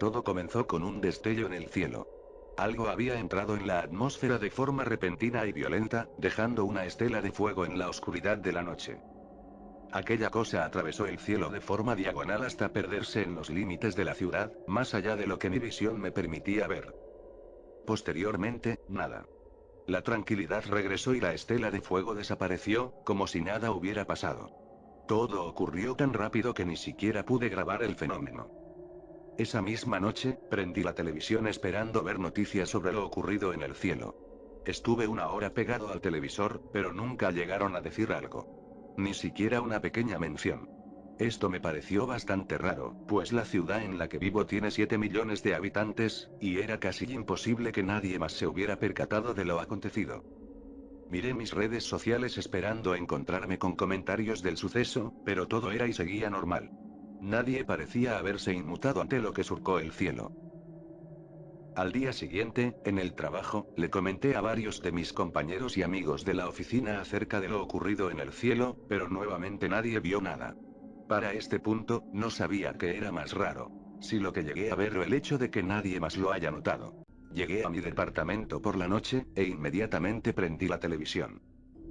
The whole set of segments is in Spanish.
Todo comenzó con un destello en el cielo. Algo había entrado en la atmósfera de forma repentina y violenta, dejando una estela de fuego en la oscuridad de la noche. Aquella cosa atravesó el cielo de forma diagonal hasta perderse en los límites de la ciudad, más allá de lo que mi visión me permitía ver. Posteriormente, nada. La tranquilidad regresó y la estela de fuego desapareció, como si nada hubiera pasado. Todo ocurrió tan rápido que ni siquiera pude grabar el fenómeno. Esa misma noche, prendí la televisión esperando ver noticias sobre lo ocurrido en el cielo. Estuve una hora pegado al televisor, pero nunca llegaron a decir algo. Ni siquiera una pequeña mención. Esto me pareció bastante raro, pues la ciudad en la que vivo tiene 7 millones de habitantes, y era casi imposible que nadie más se hubiera percatado de lo acontecido. Miré mis redes sociales esperando encontrarme con comentarios del suceso, pero todo era y seguía normal. Nadie parecía haberse inmutado ante lo que surcó el cielo. Al día siguiente, en el trabajo, le comenté a varios de mis compañeros y amigos de la oficina acerca de lo ocurrido en el cielo, pero nuevamente nadie vio nada. Para este punto, no sabía qué era más raro. Si lo que llegué a ver o el hecho de que nadie más lo haya notado. Llegué a mi departamento por la noche, e inmediatamente prendí la televisión.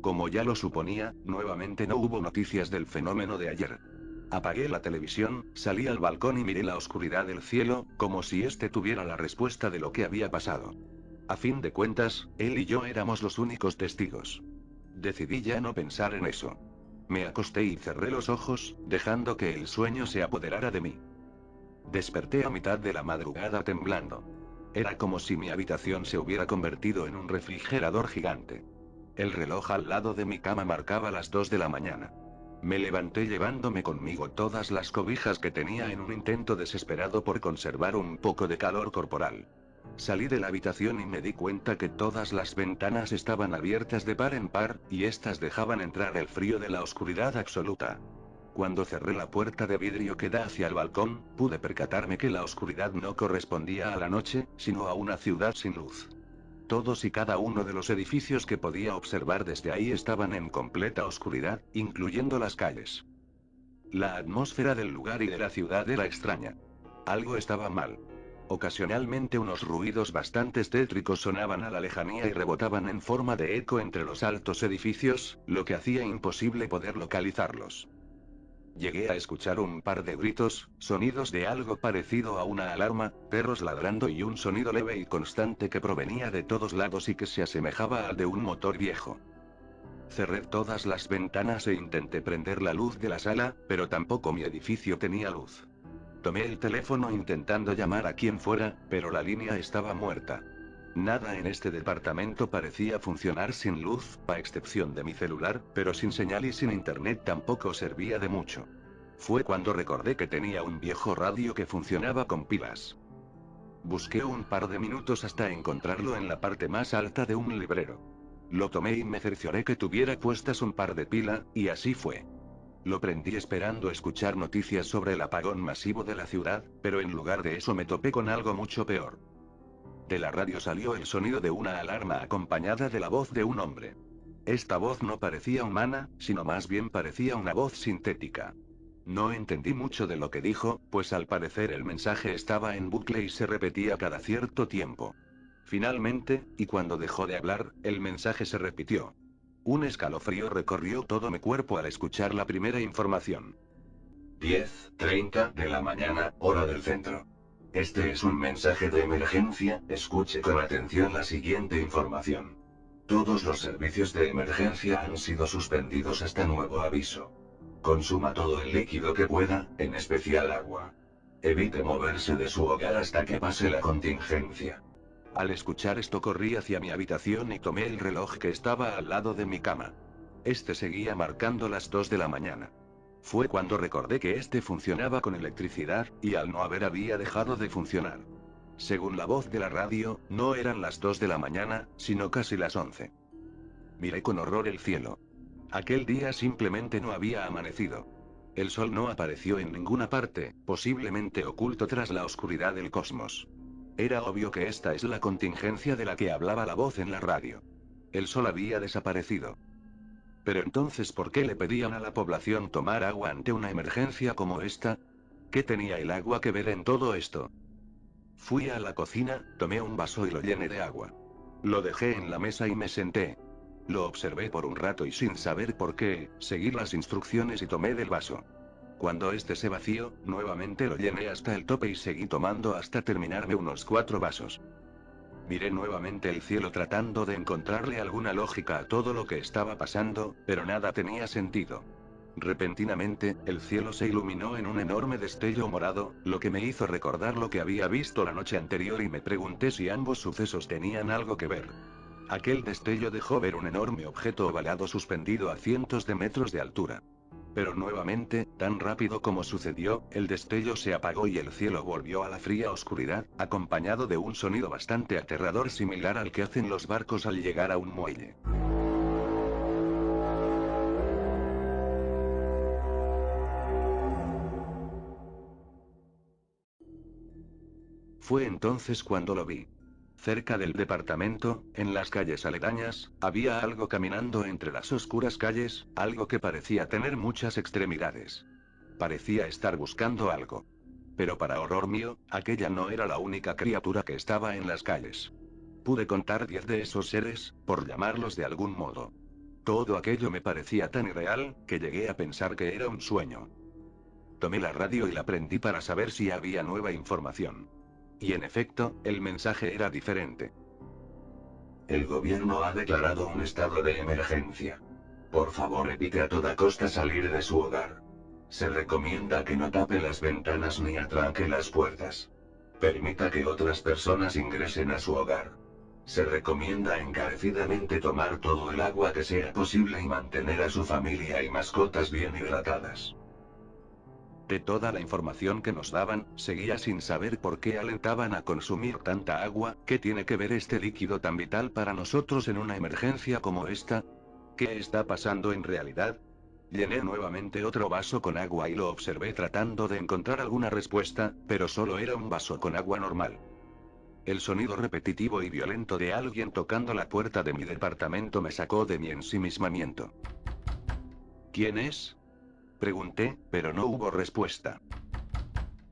Como ya lo suponía, nuevamente no hubo noticias del fenómeno de ayer. Apagué la televisión, salí al balcón y miré la oscuridad del cielo, como si éste tuviera la respuesta de lo que había pasado. A fin de cuentas, él y yo éramos los únicos testigos. Decidí ya no pensar en eso. Me acosté y cerré los ojos, dejando que el sueño se apoderara de mí. Desperté a mitad de la madrugada temblando. Era como si mi habitación se hubiera convertido en un refrigerador gigante. El reloj al lado de mi cama marcaba las 2 de la mañana. Me levanté llevándome conmigo todas las cobijas que tenía en un intento desesperado por conservar un poco de calor corporal. Salí de la habitación y me di cuenta que todas las ventanas estaban abiertas de par en par, y estas dejaban entrar el frío de la oscuridad absoluta. Cuando cerré la puerta de vidrio que da hacia el balcón, pude percatarme que la oscuridad no correspondía a la noche, sino a una ciudad sin luz. Todos y cada uno de los edificios que podía observar desde ahí estaban en completa oscuridad, incluyendo las calles. La atmósfera del lugar y de la ciudad era extraña. Algo estaba mal. Ocasionalmente unos ruidos bastante tétricos sonaban a la lejanía y rebotaban en forma de eco entre los altos edificios, lo que hacía imposible poder localizarlos. Llegué a escuchar un par de gritos, sonidos de algo parecido a una alarma, perros ladrando y un sonido leve y constante que provenía de todos lados y que se asemejaba al de un motor viejo. Cerré todas las ventanas e intenté prender la luz de la sala, pero tampoco mi edificio tenía luz. Tomé el teléfono intentando llamar a quien fuera, pero la línea estaba muerta. Nada en este departamento parecía funcionar sin luz, a excepción de mi celular, pero sin señal y sin internet tampoco servía de mucho. Fue cuando recordé que tenía un viejo radio que funcionaba con pilas. Busqué un par de minutos hasta encontrarlo en la parte más alta de un librero. Lo tomé y me cercioré que tuviera puestas un par de pila, y así fue. Lo prendí esperando escuchar noticias sobre el apagón masivo de la ciudad, pero en lugar de eso me topé con algo mucho peor. De la radio salió el sonido de una alarma acompañada de la voz de un hombre. Esta voz no parecía humana, sino más bien parecía una voz sintética. No entendí mucho de lo que dijo, pues al parecer el mensaje estaba en bucle y se repetía cada cierto tiempo. Finalmente, y cuando dejó de hablar, el mensaje se repitió. Un escalofrío recorrió todo mi cuerpo al escuchar la primera información. 10:30 de la mañana, hora del centro. Este es un mensaje de emergencia, escuche con atención la siguiente información. Todos los servicios de emergencia han sido suspendidos hasta nuevo aviso. Consuma todo el líquido que pueda, en especial agua. Evite moverse de su hogar hasta que pase la contingencia. Al escuchar esto corrí hacia mi habitación y tomé el reloj que estaba al lado de mi cama. Este seguía marcando las 2 de la mañana. Fue cuando recordé que este funcionaba con electricidad, y al no haber había dejado de funcionar. Según la voz de la radio, no eran las 2 de la mañana, sino casi las 11. Miré con horror el cielo. Aquel día simplemente no había amanecido. El sol no apareció en ninguna parte, posiblemente oculto tras la oscuridad del cosmos. Era obvio que esta es la contingencia de la que hablaba la voz en la radio. El sol había desaparecido. Pero entonces, ¿por qué le pedían a la población tomar agua ante una emergencia como esta? ¿Qué tenía el agua que ver en todo esto? Fui a la cocina, tomé un vaso y lo llené de agua. Lo dejé en la mesa y me senté. Lo observé por un rato y sin saber por qué, seguí las instrucciones y tomé del vaso. Cuando este se vació, nuevamente lo llené hasta el tope y seguí tomando hasta terminarme unos 4 vasos. Miré nuevamente el cielo tratando de encontrarle alguna lógica a todo lo que estaba pasando, pero nada tenía sentido. Repentinamente, el cielo se iluminó en un enorme destello morado, lo que me hizo recordar lo que había visto la noche anterior y me pregunté si ambos sucesos tenían algo que ver. Aquel destello dejó ver un enorme objeto ovalado suspendido a cientos de metros de altura. Pero nuevamente, tan rápido como sucedió, el destello se apagó y el cielo volvió a la fría oscuridad, acompañado de un sonido bastante aterrador similar al que hacen los barcos al llegar a un muelle. Fue entonces cuando lo vi. Cerca del departamento, en las calles aledañas, había algo caminando entre las oscuras calles, algo que parecía tener muchas extremidades. Parecía estar buscando algo. Pero para horror mío, aquella no era la única criatura que estaba en las calles. Pude contar 10 de esos seres, por llamarlos de algún modo. Todo aquello me parecía tan irreal, que llegué a pensar que era un sueño. Tomé la radio y la prendí para saber si había nueva información. Y en efecto, el mensaje era diferente. El gobierno ha declarado un estado de emergencia. Por favor, evite a toda costa salir de su hogar. Se recomienda que no tape las ventanas ni atranque las puertas. Permita que otras personas ingresen a su hogar. Se recomienda encarecidamente tomar todo el agua que sea posible y mantener a su familia y mascotas bien hidratadas. De toda la información que nos daban, seguía sin saber por qué alentaban a consumir tanta agua. ¿Qué tiene que ver este líquido tan vital para nosotros en una emergencia como esta? ¿Qué está pasando en realidad? Llené nuevamente otro vaso con agua y lo observé tratando de encontrar alguna respuesta, pero solo era un vaso con agua normal. El sonido repetitivo y violento de alguien tocando la puerta de mi departamento me sacó de mi ensimismamiento. ¿Quién es? Pregunté, pero no hubo respuesta.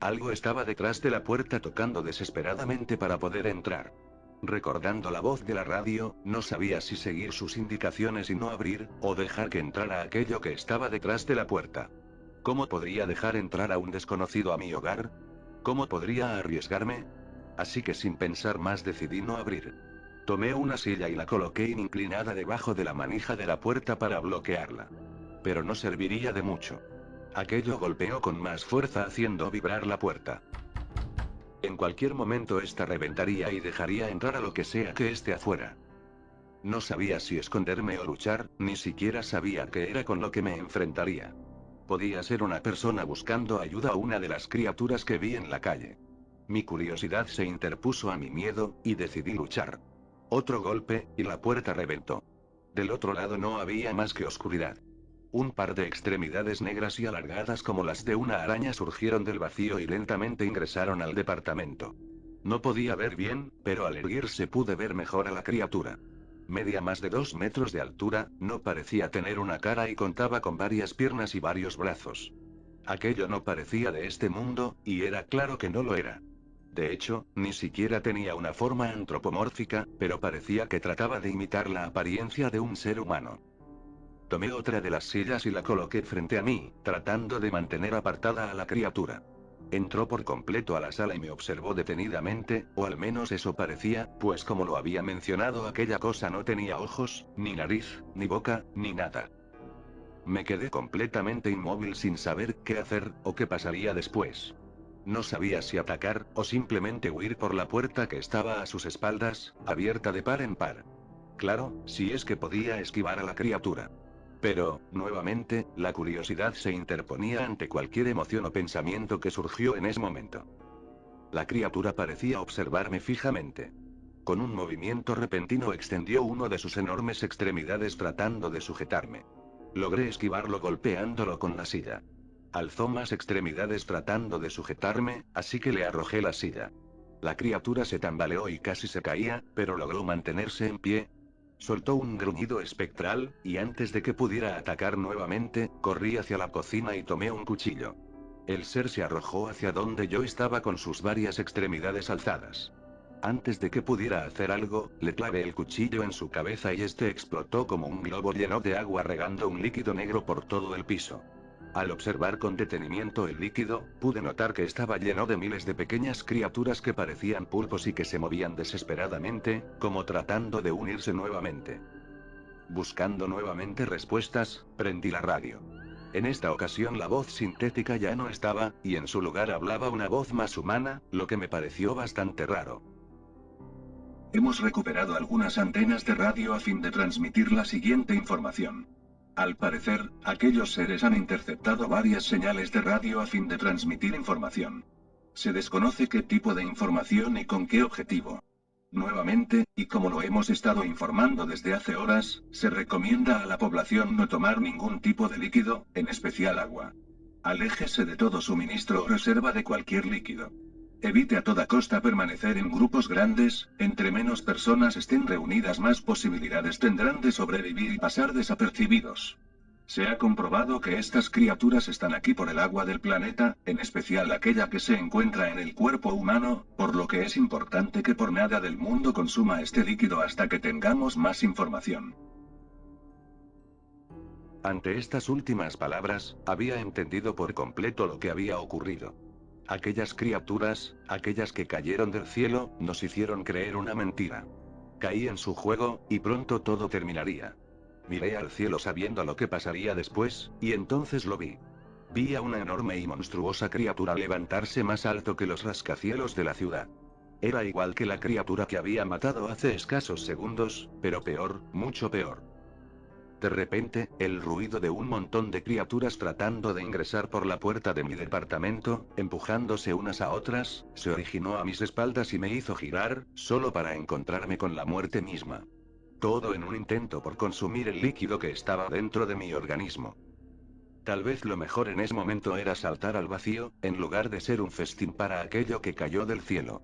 Algo estaba detrás de la puerta tocando desesperadamente para poder entrar. Recordando la voz de la radio, no sabía si seguir sus indicaciones y no abrir, o dejar que entrara aquello que estaba detrás de la puerta. ¿Cómo podría dejar entrar a un desconocido a mi hogar? ¿Cómo podría arriesgarme? Así que sin pensar más decidí no abrir. Tomé una silla y la coloqué inclinada debajo de la manija de la puerta para bloquearla. Pero no serviría de mucho. Aquello golpeó con más fuerza haciendo vibrar la puerta. En cualquier momento esta reventaría y dejaría entrar a lo que sea que esté afuera. No sabía si esconderme o luchar, ni siquiera sabía qué era con lo que me enfrentaría. Podía ser una persona buscando ayuda o una de las criaturas que vi en la calle. Mi curiosidad se interpuso a mi miedo, y decidí luchar. Otro golpe, y la puerta reventó. Del otro lado no había más que oscuridad. Un par de extremidades negras y alargadas como las de una araña surgieron del vacío y lentamente ingresaron al departamento. No podía ver bien, pero al erguirse pude ver mejor a la criatura. Media más de 2 metros de altura, no parecía tener una cara y contaba con varias piernas y varios brazos. Aquello no parecía de este mundo, y era claro que no lo era. De hecho, ni siquiera tenía una forma antropomórfica, pero parecía que trataba de imitar la apariencia de un ser humano. Tomé otra de las sillas y la coloqué frente a mí, tratando de mantener apartada a la criatura. Entró por completo a la sala y me observó detenidamente, o al menos eso parecía, pues como lo había mencionado, aquella cosa no tenía ojos, ni nariz, ni boca, ni nada. Me quedé completamente inmóvil sin saber qué hacer, o qué pasaría después. No sabía si atacar, o simplemente huir por la puerta que estaba a sus espaldas, abierta de par en par. Claro, si es que podía esquivar a la criatura. Pero, nuevamente, la curiosidad se interponía ante cualquier emoción o pensamiento que surgió en ese momento. La criatura parecía observarme fijamente. Con un movimiento repentino extendió uno de sus enormes extremidades tratando de sujetarme. Logré esquivarlo golpeándolo con la silla. Alzó más extremidades tratando de sujetarme, así que le arrojé la silla. La criatura se tambaleó y casi se caía, pero logró mantenerse en pie. Soltó un gruñido espectral, y antes de que pudiera atacar nuevamente, corrí hacia la cocina y tomé un cuchillo. El ser se arrojó hacia donde yo estaba con sus varias extremidades alzadas. Antes de que pudiera hacer algo, le clavé el cuchillo en su cabeza y este explotó como un globo lleno de agua regando un líquido negro por todo el piso. Al observar con detenimiento el líquido, pude notar que estaba lleno de miles de pequeñas criaturas que parecían pulpos y que se movían desesperadamente, como tratando de unirse nuevamente. Buscando nuevamente respuestas, prendí la radio. En esta ocasión la voz sintética ya no estaba, y en su lugar hablaba una voz más humana, lo que me pareció bastante raro. Hemos recuperado algunas antenas de radio a fin de transmitir la siguiente información. Al parecer, aquellos seres han interceptado varias señales de radio a fin de transmitir información. Se desconoce qué tipo de información y con qué objetivo. Nuevamente, y como lo hemos estado informando desde hace horas, se recomienda a la población no tomar ningún tipo de líquido, en especial agua. Aléjese de todo suministro o reserva de cualquier líquido. Evite a toda costa permanecer en grupos grandes, entre menos personas estén reunidas más posibilidades tendrán de sobrevivir y pasar desapercibidos. Se ha comprobado que estas criaturas están aquí por el agua del planeta, en especial aquella que se encuentra en el cuerpo humano, por lo que es importante que por nada del mundo consuma este líquido hasta que tengamos más información. Ante estas últimas palabras, había entendido por completo lo que había ocurrido. Aquellas criaturas, aquellas que cayeron del cielo, nos hicieron creer una mentira. Caí en su juego, y pronto todo terminaría. Miré al cielo sabiendo lo que pasaría después, y entonces lo vi. Vi a una enorme y monstruosa criatura levantarse más alto que los rascacielos de la ciudad. Era igual que la criatura que había matado hace escasos segundos, pero peor, mucho peor. De repente, el ruido de un montón de criaturas tratando de ingresar por la puerta de mi departamento, empujándose unas a otras, se originó a mis espaldas y me hizo girar, solo para encontrarme con la muerte misma. Todo en un intento por consumir el líquido que estaba dentro de mi organismo. Tal vez lo mejor en ese momento era saltar al vacío, en lugar de ser un festín para aquello que cayó del cielo.